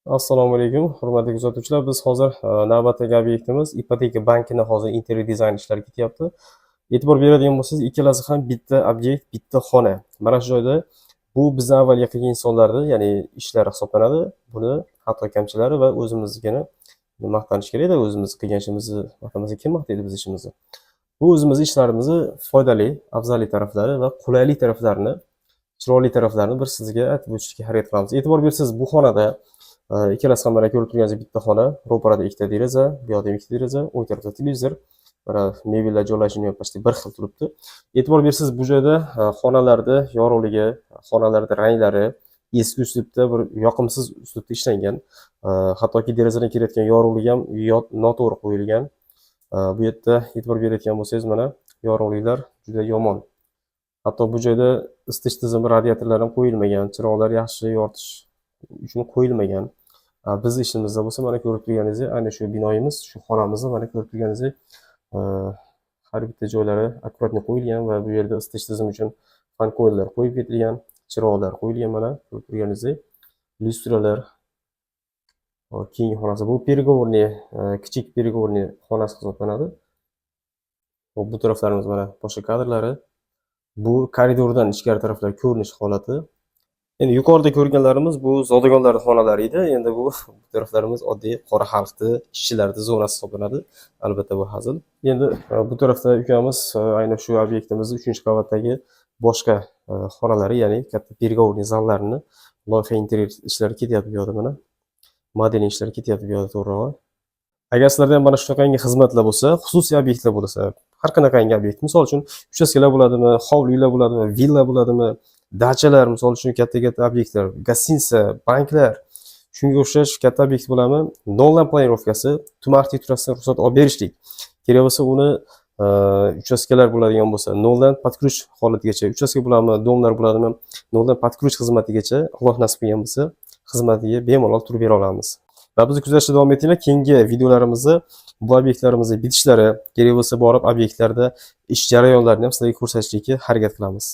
Assalomu alaykum, hurmatli kuzatuvchilar. Biz hozir navbatdagi obyektimiz ipoteka bankini hozir interior dizayn ishlari ketyapti. E'tibor beradigan bo'lsangiz, ikkalasi ham bitta obyekt, bitta xona. Mana shu joyda bu bizdan avval qilgan insonlarni, ya'ni ishlari hisoblanadi. Buni hatto kamchilari va o'zimizgina maqtanish kerak-da, o'zimiz qilgan ishimizni maqtamasa kim maqtaydi biz ishimizni. Bu o'zimiz ishlarimizni foydali, afzalli taraflari va qulayli taraflarini, chiroyli taraflarini bir sizga aytib o'tishga harakat qilamiz. E'tibor bersangiz, bu xonada ikkalasi ham mana ko'rib turganingizdek bitta xona, ro'parada ikkita deraza, bu yoqda ikkita deraza, o'ng tarafda televizor, mana mebellar joylashini почти bir xil turibdi. E'tibor bersangiz, bu joyda xonalarda yorug'ligi, xonalarda ranglari eski uslubda, bir yoqimsiz uslubda ishlangan. Hattoki derazadan kelayotgan yorug'lik ham noto'g'ri qo'yilgan. Bu yerda e'tibor berayotgan bo'lsangiz, mana yorug'liklar juda yomon. Hatto bu joyda isitish tizimi, radiatorlar ham qo'yilmagan, chiroqlar yaxshi yoritish uchun qo'yilmagan. Biz ishimizda bo'lsa, mana ko'rib turganingizdek, ayni shu binoyimiz, shu xonamizni mana ko'rib turganingizdek, har bitta joylari akkuratni qo'yilgan va bu yerda isitish tizimi uchun fan ko'llar qo'yib ketilgan, chiroqlar qo'yilgan, mana ko'rib turganingizdek, lyustralar. Keyingi xonasi bu переговорный, kichik переговорный xonasi hisoblanadi. Bu taraflarimiz mana boshqa kadrlari. Bu koridordan ichkari taraflar ko'rinish holati. Endi yuqorida ko'rganlarimiz bu zodagonlarning xonalari edi. Endi bu taraflarimiz oddiy qora xalqni, ishchilarning zonasi hisoblanadi. Albatta bu hazil. Endi bu tarafda ukamiz ayni shu obyektimizning 3-qavatdagi boshqa xonalari, ya'ni katta переговорный zallarini loyiha interyer ishlari ketyapti bu yerda mana. Modeling ishlari ketyapti bu yerda to'g'rirog'i. Agar sizlarda ham mana shunaqangi xizmatlar bo'lsa, xususiy obyektlar bo'lsa, har qanaqangi obyekt, misol uchun uchastkalar bo'ladimi, hovlilar bo'ladimi, villa bo'ladimi, dachalar, misol uchun katta-katta obyektlar, gostinsa, banklar, shunga o'xshash katta obyekt bo'ladimi, noldan planirovkasi, tuman arxitekturasidan ruxsat olib berishlik. Kerak bo'lsa uni uchastkalar bo'ladigan bo'lsa, noldan podkruch holatigacha, uchastka bo'ladimi, domlar bo'ladimi, noldan podkruch xizmatigacha, Alloh nasib qilgan bo'lsa, xizmatiga bemalol turib bera olamiz. Va bizni kuzatishda davom etinglar. Keyingi videolarimizni bu obyektlarimizni bitishlari, kerak bo'lsa borib obyektlarda ish jarayonlarini ham sizlarga ko'rsatishga harakat qilamiz.